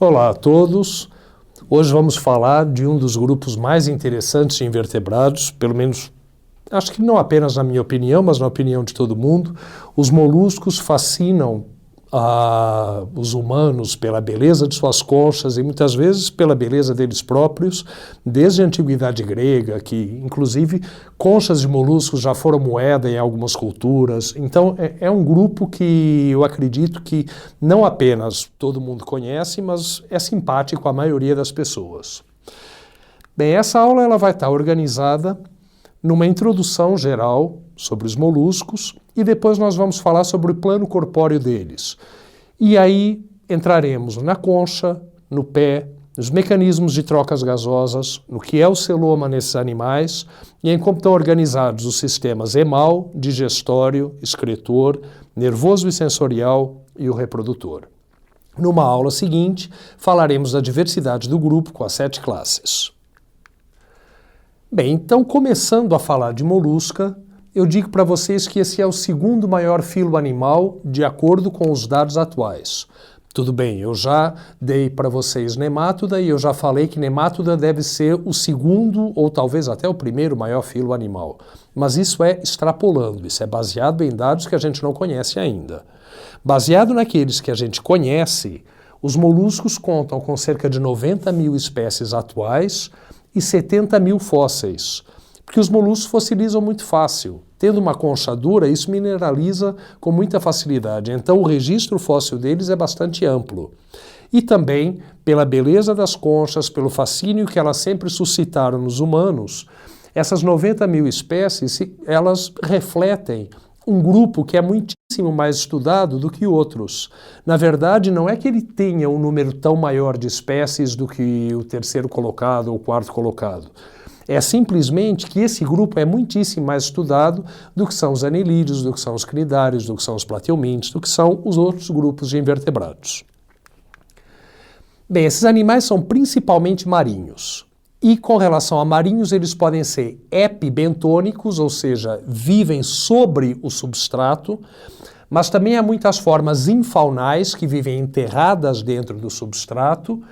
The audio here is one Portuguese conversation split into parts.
Olá a todos. Hoje vamos falar de um dos grupos mais interessantes de invertebrados, pelo menos, acho que não apenas na minha opinião, mas na opinião de todo mundo. Os moluscos fascinam os humanos pela beleza de suas conchas e muitas vezes pela beleza deles próprios, desde a antiguidade grega, que inclusive conchas de moluscos já foram moeda em algumas culturas. Então é um grupo que eu acredito que não apenas todo mundo conhece, mas é simpático à maioria das pessoas. Bem, essa aula ela vai estar organizada numa introdução geral sobre os moluscos e depois nós vamos falar sobre o plano corpóreo deles. E aí entraremos na concha, no pé, nos mecanismos de trocas gasosas, no que é o celoma nesses animais e em como estão organizados os sistemas emal, digestório, excretor, nervoso e sensorial e o reprodutor. Numa aula seguinte, falaremos da diversidade do grupo com as 7 classes. Bem, então começando a falar de molusca, eu digo para vocês que esse é o segundo maior filo animal de acordo com os dados atuais. Tudo bem, eu já dei para vocês Nemátoda e eu já falei que Nemátoda deve ser o segundo ou talvez até o primeiro maior filo animal. Mas isso é extrapolando, isso é baseado em dados que a gente não conhece ainda. Baseado naqueles que a gente conhece, os moluscos contam com cerca de 90 mil espécies atuais e 70 mil fósseis, porque os moluscos fossilizam muito fácil. Tendo uma concha dura, isso mineraliza com muita facilidade, então o registro fóssil deles é bastante amplo. E também, pela beleza das conchas, pelo fascínio que elas sempre suscitaram nos humanos, essas 90 mil espécies, elas refletem um grupo que é muitíssimo mais estudado do que outros. Na verdade, não é que ele tenha um número tão maior de espécies do que o terceiro colocado ou o quarto colocado. É simplesmente que esse grupo é muitíssimo mais estudado do que são os anelídeos, do que são os cnidários, do que são os plateumintes, do que são os outros grupos de invertebrados. Bem, esses animais são principalmente marinhos. E com relação a marinhos, eles podem ser epibentônicos, ou seja, vivem sobre o substrato, mas também há muitas formas infaunais que vivem enterradas dentro do substrato,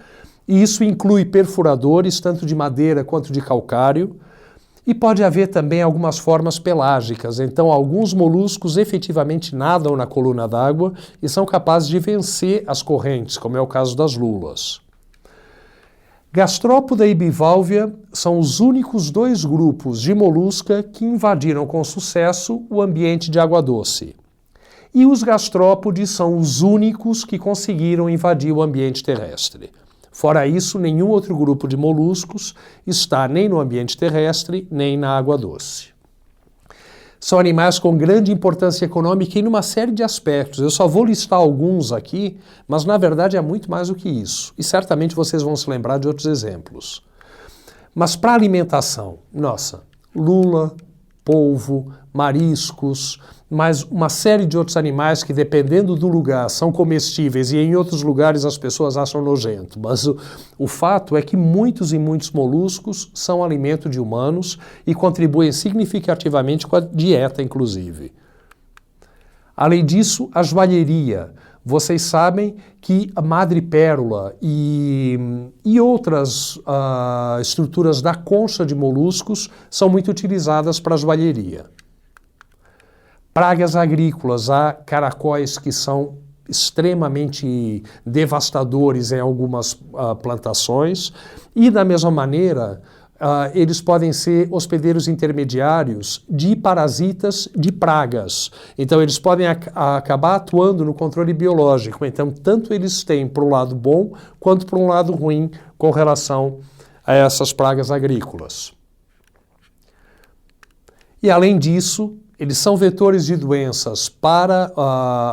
e isso inclui perfuradores, tanto de madeira quanto de calcário, e pode haver também algumas formas pelágicas, então alguns moluscos efetivamente nadam na coluna d'água e são capazes de vencer as correntes, como é o caso das lulas. Gastrópoda e bivalvia são os únicos 2 grupos de molusca que invadiram com sucesso o ambiente de água doce. E os gastrópodes são os únicos que conseguiram invadir o ambiente terrestre. Fora isso, nenhum outro grupo de moluscos está nem no ambiente terrestre, nem na água doce. São animais com grande importância econômica em uma série de aspectos. Eu só vou listar alguns aqui, mas na verdade é muito mais do que isso. E certamente vocês vão se lembrar de outros exemplos. Mas para alimentação, nossa, lula, polvo, mariscos, mas uma série de outros animais que, dependendo do lugar, são comestíveis e em outros lugares as pessoas acham nojento. Mas o fato é que muitos e muitos moluscos são alimento de humanos e contribuem significativamente com a dieta, inclusive. Além disso, a joalheria. Vocês sabem que a madrepérola e outras estruturas da concha de moluscos são muito utilizadas para a joalheria. Pragas agrícolas, há caracóis que são extremamente devastadores em algumas plantações e, da mesma maneira, eles podem ser hospedeiros intermediários de parasitas de pragas. Então, eles podem acabar atuando no controle biológico. Então, tanto eles têm para um lado bom quanto para um lado ruim com relação a essas pragas agrícolas. E, além disso, eles são vetores de doenças para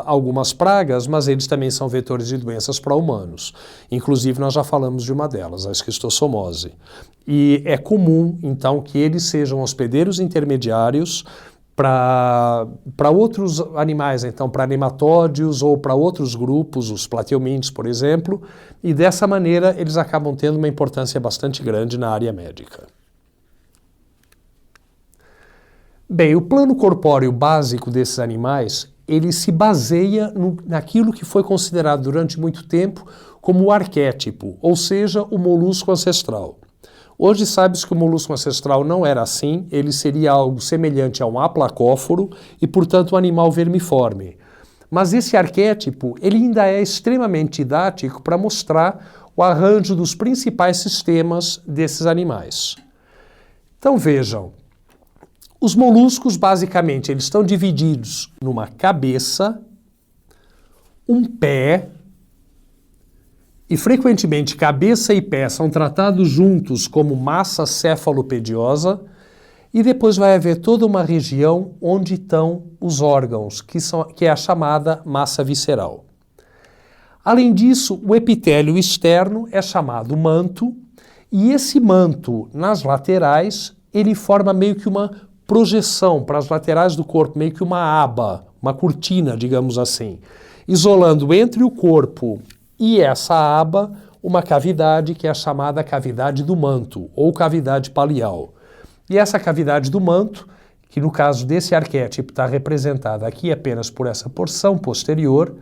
algumas pragas, mas eles também são vetores de doenças para humanos. Inclusive, nós já falamos de uma delas, a esquistossomose. E é comum, então, que eles sejam hospedeiros intermediários para outros animais, então, para nematódios ou para outros grupos, os plateumintes, por exemplo, e dessa maneira eles acabam tendo uma importância bastante grande na área médica. Bem, o plano corpóreo básico desses animais ele se baseia naquilo que foi considerado durante muito tempo como o arquétipo, ou seja, o molusco ancestral. Hoje sabe-se que o molusco ancestral não era assim, ele seria algo semelhante a um aplacóforo e, portanto, um animal vermiforme. Mas esse arquétipo, ele ainda é extremamente didático para mostrar o arranjo dos principais sistemas desses animais. Então vejam, os moluscos basicamente eles estão divididos numa cabeça, um pé, e frequentemente cabeça e pé são tratados juntos como massa cefalopediosa, e depois vai haver toda uma região onde estão os órgãos, que é a chamada massa visceral. Além disso, o epitélio externo é chamado manto, e esse manto, nas laterais, ele forma meio que uma projeção para as laterais do corpo, meio que uma aba, uma cortina, digamos assim, isolando entre o corpo e essa aba uma cavidade que é a chamada cavidade do manto, ou cavidade palial. E essa cavidade do manto, que no caso desse arquétipo está representada aqui apenas por essa porção posterior,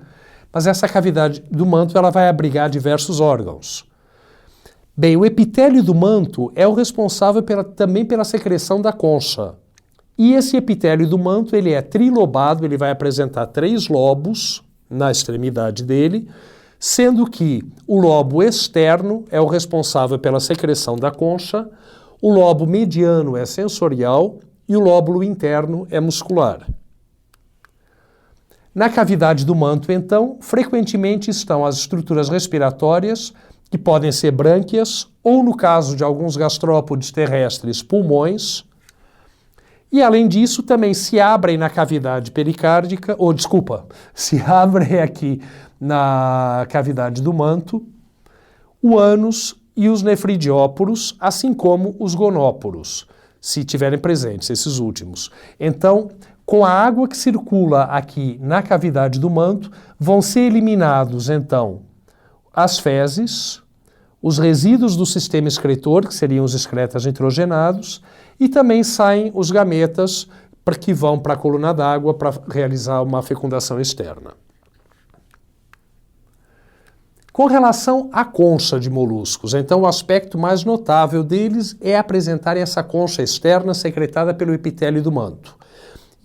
mas essa cavidade do manto ela vai abrigar diversos órgãos. Bem, o epitélio do manto é o responsável também pela secreção da concha. E esse epitélio do manto ele é trilobado, ele vai apresentar 3 lobos na extremidade dele, sendo que o lobo externo é o responsável pela secreção da concha, o lobo mediano é sensorial e o lóbulo interno é muscular. Na cavidade do manto, então, frequentemente estão as estruturas respiratórias, que podem ser brânquias, ou no caso de alguns gastrópodes terrestres, pulmões. E além disso, também se abrem na cavidade pericárdica, se abrem aqui na cavidade do manto, o ânus e os nefridióporos, assim como os gonóporos, se tiverem presentes esses últimos. Então, com a água que circula aqui na cavidade do manto, vão ser eliminados, então, as fezes, os resíduos do sistema excretor, que seriam os excretas nitrogenados, e também saem os gametas que vão para a coluna d'água para realizar uma fecundação externa. Com relação à concha de moluscos, então o aspecto mais notável deles é apresentarem essa concha externa secretada pelo epitélio do manto.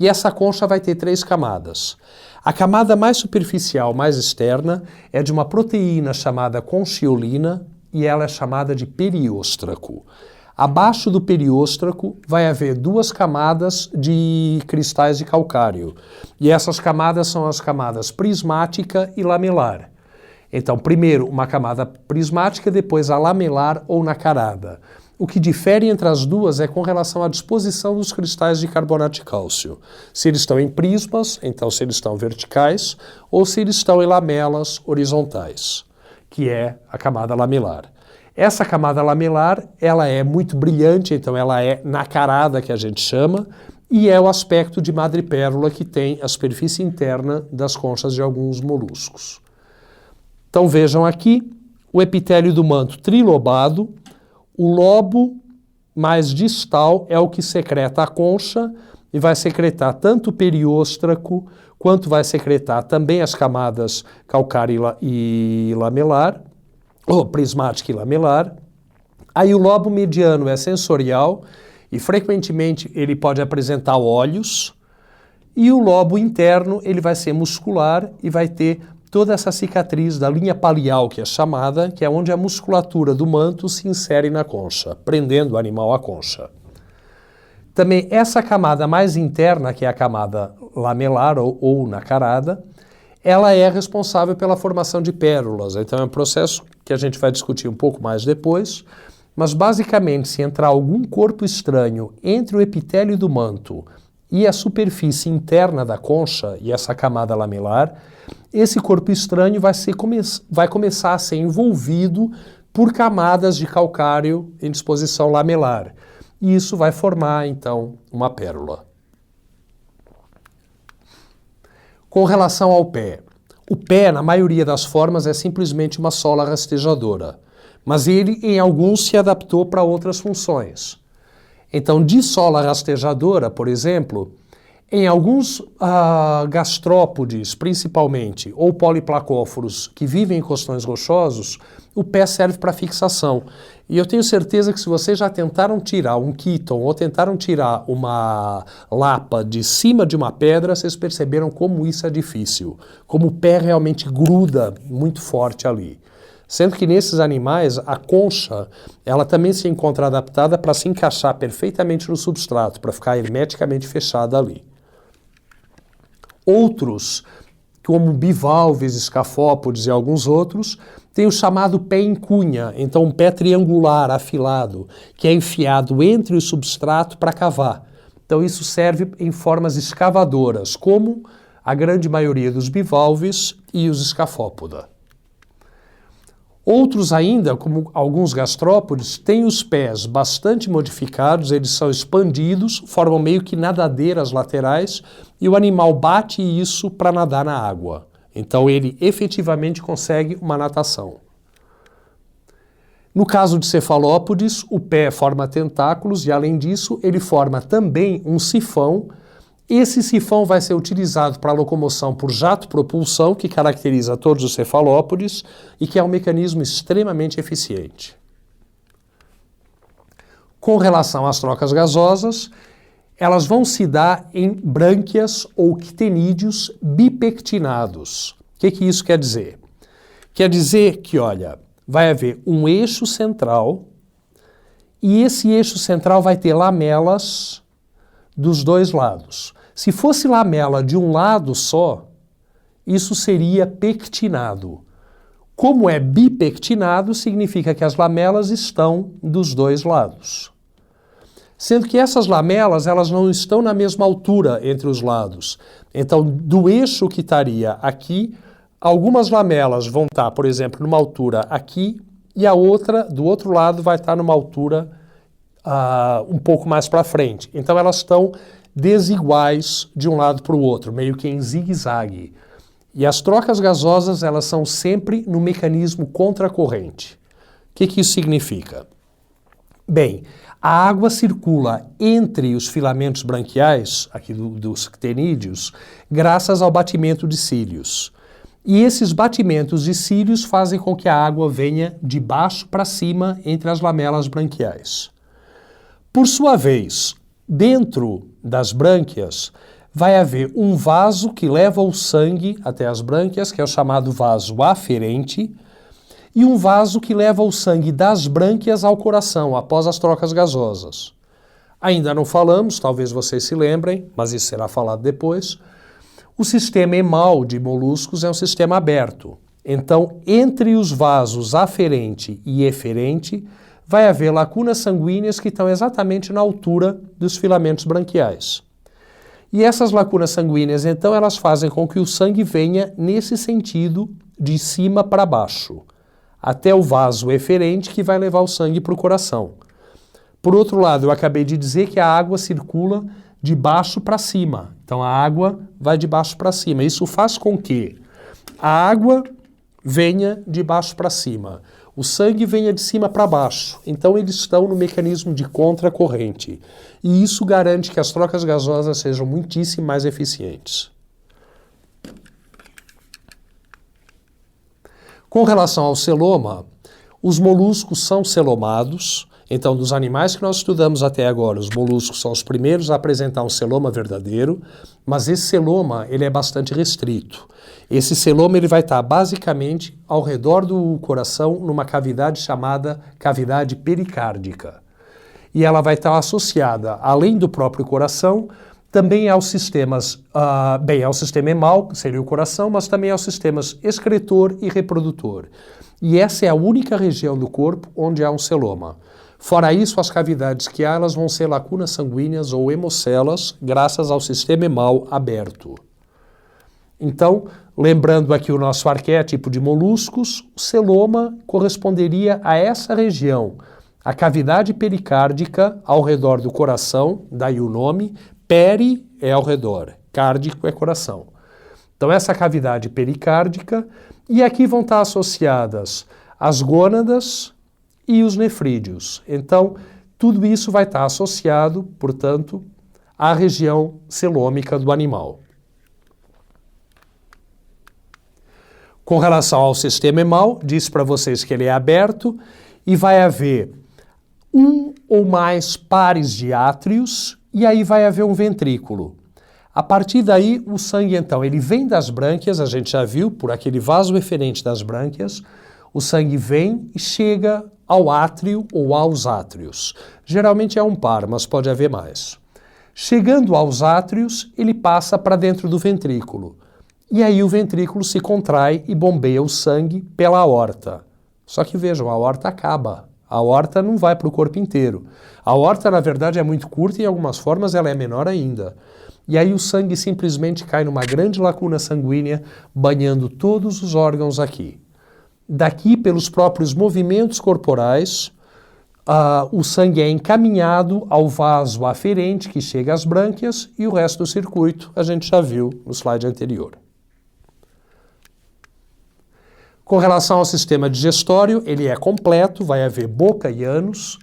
E essa concha vai ter 3 camadas. A camada mais superficial, mais externa, é de uma proteína chamada conchiolina e ela é chamada de perióstraco. Abaixo do perióstraco vai haver 2 camadas de cristais de calcário. E essas camadas são as camadas prismática e lamelar. Então, primeiro uma camada prismática, depois a lamelar ou nacarada. O que difere entre as duas é com relação à disposição dos cristais de carbonato de cálcio. Se eles estão em prismas, então se eles estão verticais, ou se eles estão em lamelas horizontais, que é a camada lamelar. Essa camada lamelar, ela é muito brilhante, então ela é nacarada, que a gente chama, e é o aspecto de madrepérola que tem a superfície interna das conchas de alguns moluscos. Então vejam aqui o epitélio do manto trilobado, o lobo mais distal é o que secreta a concha e vai secretar tanto o perióstraco quanto vai secretar também as camadas calcária e lamelar, ou prismática e lamelar. Aí o lobo mediano é sensorial e frequentemente ele pode apresentar olhos, e o lobo interno ele vai ser muscular e vai ter toda essa cicatriz da linha palial, que é chamada, que é onde a musculatura do manto se insere na concha, prendendo o animal à concha. Também essa camada mais interna, que é a camada lamelar ou nacarada, ela é responsável pela formação de pérolas. Então é um processo que a gente vai discutir um pouco mais depois, mas basicamente se entrar algum corpo estranho entre o epitélio do manto e a superfície interna da concha e essa camada lamelar, esse corpo estranho vai começar a ser envolvido por camadas de calcário em disposição lamelar. E isso vai formar, então, uma pérola. Com relação ao pé. O pé, na maioria das formas, é simplesmente uma sola rastejadora. Mas ele, em alguns, se adaptou para outras funções. Então, de sola rastejadora, por exemplo, Em alguns gastrópodes, principalmente, ou poliplacóforos que vivem em costões rochosos, o pé serve para fixação. E eu tenho certeza que se vocês já tentaram tirar um quíton ou tentaram tirar uma lapa de cima de uma pedra, vocês perceberam como isso é difícil, como o pé realmente gruda muito forte ali. Sendo que nesses animais, a concha, ela também se encontra adaptada para se encaixar perfeitamente no substrato, para ficar hermeticamente fechada ali. Outros, como bivalves, escafópodes e alguns outros, têm o chamado pé em cunha, então um pé triangular, afilado, que é enfiado entre o substrato para cavar. Então isso serve em formas escavadoras, como a grande maioria dos bivalves e os escafópoda. Outros ainda, como alguns gastrópodes, têm os pés bastante modificados, eles são expandidos, formam meio que nadadeiras laterais e o animal bate isso para nadar na água. Então ele efetivamente consegue uma natação. No caso de cefalópodes, o pé forma tentáculos e além disso ele forma também um sifão. Esse sifão vai ser utilizado para a locomoção por jato-propulsão, que caracteriza todos os cefalópodes e que é um mecanismo extremamente eficiente. Com relação às trocas gasosas, elas vão se dar em brânquias ou ctenídeos bipectinados. O que isso quer dizer? Quer dizer que, olha, vai haver um eixo central e esse eixo central vai ter lamelas dos dois lados. Se fosse lamela de um lado só, isso seria pectinado. Como é bipectinado, significa que as lamelas estão dos dois lados. Sendo que essas lamelas, elas não estão na mesma altura entre os lados. Então, do eixo que estaria aqui, algumas lamelas vão estar, por exemplo, numa altura aqui, e a outra, do outro lado, vai estar numa altura um pouco mais para frente. Então, elas estão desiguais de um lado para o outro, meio que em zigue-zague. E as trocas gasosas, elas são sempre no mecanismo contracorrente. O que isso significa? Bem, a água circula entre os filamentos branquiais, aqui dos ctenídeos, graças ao batimento de cílios. E esses batimentos de cílios fazem com que a água venha de baixo para cima entre as lamelas branquiais. Por sua vez, dentro das brânquias, vai haver um vaso que leva o sangue até as brânquias, que é o chamado vaso aferente, e um vaso que leva o sangue das brânquias ao coração, após as trocas gasosas. Ainda não falamos, talvez vocês se lembrem, mas isso será falado depois, o sistema hemal de moluscos é um sistema aberto. Então, entre os vasos aferente e eferente, vai haver lacunas sanguíneas que estão exatamente na altura dos filamentos branquiais. E essas lacunas sanguíneas, então, elas fazem com que o sangue venha nesse sentido, de cima para baixo, até o vaso eferente que vai levar o sangue para o coração. Por outro lado, eu acabei de dizer que a água circula de baixo para cima. Então, a água vai de baixo para cima. Isso faz com que a água venha de baixo para cima. O sangue venha de cima para baixo. Então, eles estão no mecanismo de contracorrente. E isso garante que as trocas gasosas sejam muitíssimo mais eficientes. Com relação ao celoma, os moluscos são celomados. Então, dos animais que nós estudamos até agora, os moluscos são os primeiros a apresentar um celoma verdadeiro, mas esse celoma ele é bastante restrito. Esse celoma ele vai estar basicamente ao redor do coração, numa cavidade chamada cavidade pericárdica. E ela vai estar associada, além do próprio coração, também aos sistemas, ao sistema hemal, que seria o coração, mas também aos sistemas excretor e reprodutor. E essa é a única região do corpo onde há um celoma. Fora isso, as cavidades que há, elas vão ser lacunas sanguíneas ou hemocelas, graças ao sistema hemal aberto. Então, lembrando aqui o nosso arquétipo de moluscos, o celoma corresponderia a essa região, a cavidade pericárdica ao redor do coração, daí o nome, peri é ao redor, cárdico é coração. Então, essa cavidade pericárdica, e aqui vão estar associadas as gônadas e os nefrídeos. Então, tudo isso vai estar associado, portanto, a região celômica do animal. Com relação ao sistema emal, disse para vocês que ele é aberto e vai haver um ou mais pares de átrios e aí vai haver um ventrículo. A partir daí, o sangue, então, ele vem das brânquias, a gente já viu, por aquele vaso eferente das brânquias, o sangue vem e chega ao átrio ou aos átrios. Geralmente é um par, mas pode haver mais. Chegando aos átrios, ele passa para dentro do ventrículo. E aí o ventrículo se contrai e bombeia o sangue pela aorta. Só que vejam, a aorta acaba. A aorta não vai para o corpo inteiro. A aorta, na verdade, é muito curta e em algumas formas ela é menor ainda. E aí o sangue simplesmente cai numa grande lacuna sanguínea, banhando todos os órgãos aqui. Daqui, pelos próprios movimentos corporais, o sangue é encaminhado ao vaso aferente, que chega às brânquias, e o resto do circuito a gente já viu no slide anterior. Com relação ao sistema digestório, ele é completo, vai haver boca e ânus,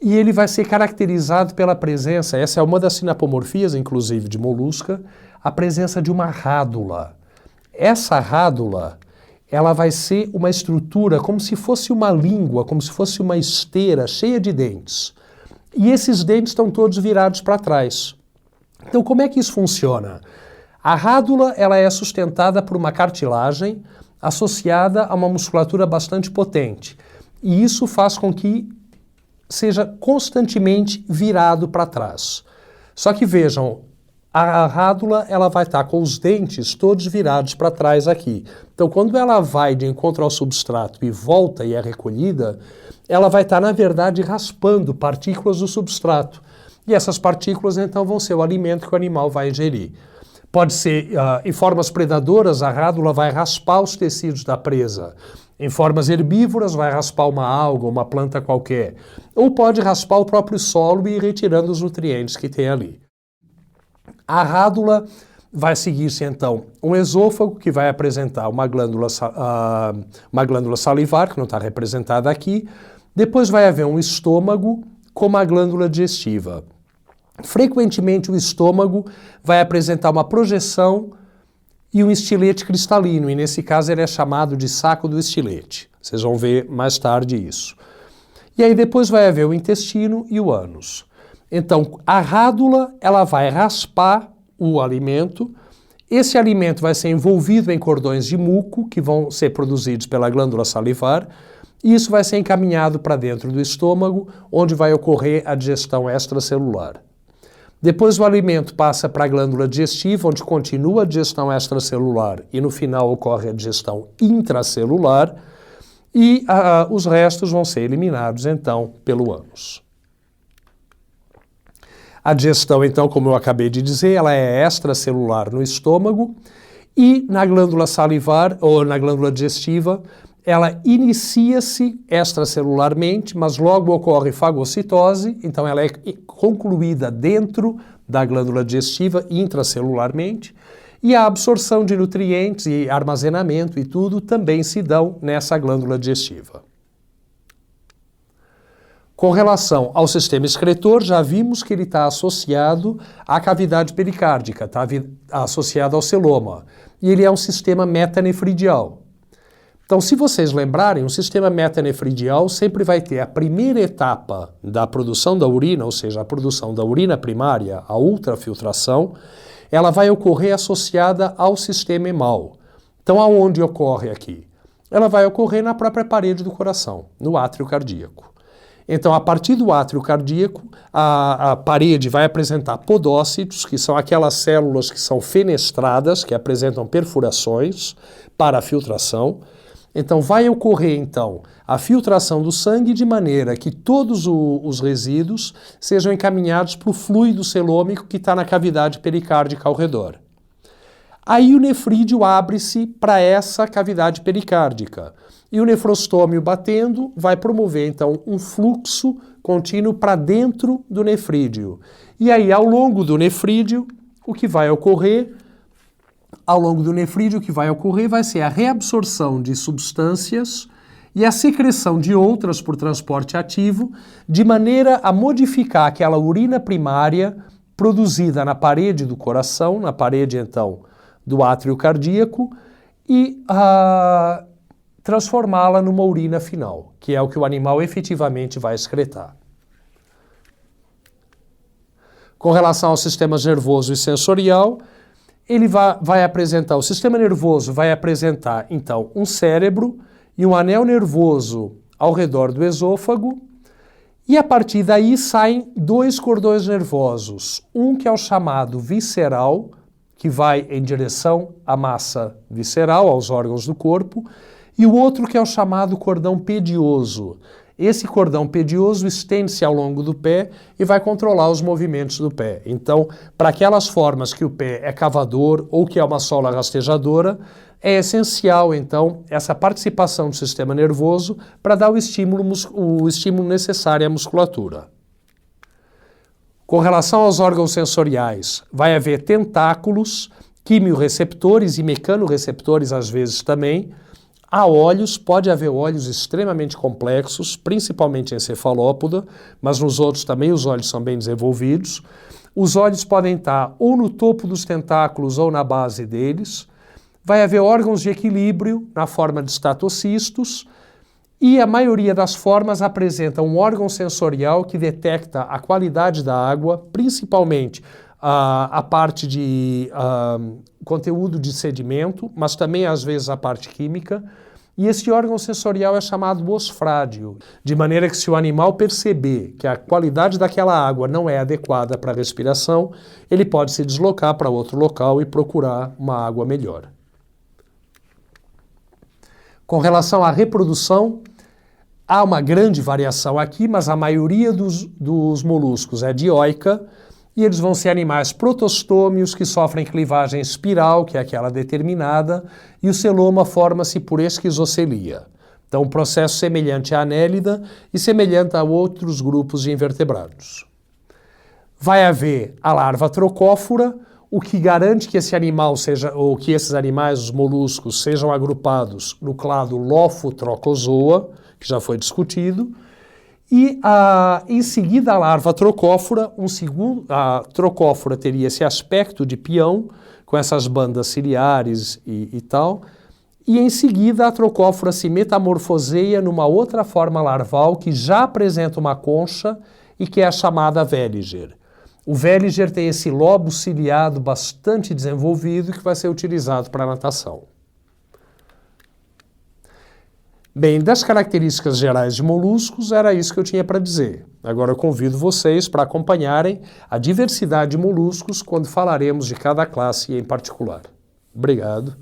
e ele vai ser caracterizado pela presença, essa é uma das sinapomorfias, inclusive, de molusca, a presença de uma rádula. Essa rádula, ela vai ser uma estrutura como se fosse uma língua, como se fosse uma esteira cheia de dentes. E esses dentes estão todos virados para trás. Então, como é que isso funciona? A rádula, ela é sustentada por uma cartilagem associada a uma musculatura bastante potente. E isso faz com que seja constantemente virado para trás. Só que vejam, a rádula ela vai estar com os dentes todos virados para trás aqui. Então, quando ela vai de encontro ao substrato e volta e é recolhida, ela vai estar, na verdade, raspando partículas do substrato. E essas partículas, então, vão ser o alimento que o animal vai ingerir. Pode ser, em formas predadoras, a rádula vai raspar os tecidos da presa. Em formas herbívoras, vai raspar uma alga, uma planta qualquer. Ou pode raspar o próprio solo e ir retirando os nutrientes que tem ali. A rádula vai seguir-se, então, um esôfago, que vai apresentar uma glândula salivar, que não está representada aqui. Depois vai haver um estômago com uma glândula digestiva. Frequentemente o estômago vai apresentar uma projeção e um estilete cristalino, e nesse caso ele é chamado de saco do estilete. Vocês vão ver mais tarde isso. E aí depois vai haver o intestino e o ânus. Então, a rádula, ela vai raspar o alimento, esse alimento vai ser envolvido em cordões de muco, que vão ser produzidos pela glândula salivar, e isso vai ser encaminhado para dentro do estômago, onde vai ocorrer a digestão extracelular. Depois o alimento passa para a glândula digestiva, onde continua a digestão extracelular e no final ocorre a digestão intracelular e os restos vão ser eliminados, então, pelo ânus. A digestão, então, como eu acabei de dizer, ela é extracelular no estômago e na glândula salivar ou na glândula digestiva, ela inicia-se extracelularmente, mas logo ocorre fagocitose, então ela é concluída dentro da glândula digestiva intracelularmente, e a absorção de nutrientes e armazenamento e tudo também se dão nessa glândula digestiva. Com relação ao sistema excretor, já vimos que ele está associado à cavidade pericárdica, está associado ao celoma, e ele é um sistema metanefridial. Então, se vocês lembrarem, o sistema metanefridial sempre vai ter a primeira etapa da produção da urina, ou seja, a produção da urina primária, a ultrafiltração, ela vai ocorrer associada ao sistema emal. Então, aonde ocorre aqui? Ela vai ocorrer na própria parede do coração, no átrio cardíaco. Então, a partir do átrio cardíaco, a parede vai apresentar podócitos, que são aquelas células que são fenestradas, que apresentam perfurações para a filtração. Então, vai ocorrer, então, a filtração do sangue de maneira que todos os resíduos sejam encaminhados para o fluido celômico que está na cavidade pericárdica ao redor. Aí o nefrídeo abre-se para essa cavidade pericárdica. E o nefrostômio batendo vai promover, então, um fluxo contínuo para dentro do nefrídeo. E aí, ao longo do nefrídeo, o que vai ocorrer? Ao longo do nefrídeo, o que vai ocorrer vai ser a reabsorção de substâncias e a secreção de outras por transporte ativo, de maneira a modificar aquela urina primária produzida na parede do coração, na parede, então, do átrio cardíaco, e transformá-la numa urina final, que é o que o animal efetivamente vai excretar. Com relação aos sistemas nervoso e sensorial, ele vai apresentar, o sistema nervoso vai apresentar, então, um cérebro e um anel nervoso ao redor do esôfago, e a partir daí saem dois cordões nervosos, um que é o chamado visceral, que vai em direção à massa visceral, aos órgãos do corpo, e o outro que é o chamado cordão pedioso. Esse cordão pedioso estende-se ao longo do pé e vai controlar os movimentos do pé. Então, para aquelas formas que o pé é cavador ou que é uma sola rastejadora, é essencial, então, essa participação do sistema nervoso para dar o estímulo necessário à musculatura. Com relação aos órgãos sensoriais, vai haver tentáculos, quimiorreceptores e mecanorreceptores às vezes também. Há olhos, pode haver olhos extremamente complexos, principalmente em cefalópoda, mas nos outros também os olhos são bem desenvolvidos. Os olhos podem estar ou no topo dos tentáculos ou na base deles. Vai haver órgãos de equilíbrio na forma de estatocistos e a maioria das formas apresenta um órgão sensorial que detecta a qualidade da água, principalmente a parte de conteúdo de sedimento, mas também às vezes a parte química, e esse órgão sensorial é chamado osfrádio, de maneira que se o animal perceber que a qualidade daquela água não é adequada para a respiração, ele pode se deslocar para outro local e procurar uma água melhor. Com relação à reprodução, há uma grande variação aqui, mas a maioria dos moluscos é dioica, e eles vão ser animais protostômios que sofrem clivagem espiral, que é aquela determinada, e o celoma forma-se por esquizocelia. Então, um processo semelhante à anélida e semelhante a outros grupos de invertebrados. Vai haver a larva trocófora, o que garante que esse animal seja, ou que esses animais, os moluscos, sejam agrupados no clado Lophotrochozoa, que já foi discutido, e em seguida a larva trocófora, a trocófora teria esse aspecto de peão, com essas bandas ciliares e tal, e em seguida a trocófora se metamorfoseia numa outra forma larval que já apresenta uma concha e que é a chamada Veliger. O Veliger tem esse lobo ciliado bastante desenvolvido que vai ser utilizado para a natação. Bem, das características gerais de moluscos, era isso que eu tinha para dizer. Agora eu convido vocês para acompanharem a diversidade de moluscos quando falaremos de cada classe em particular. Obrigado.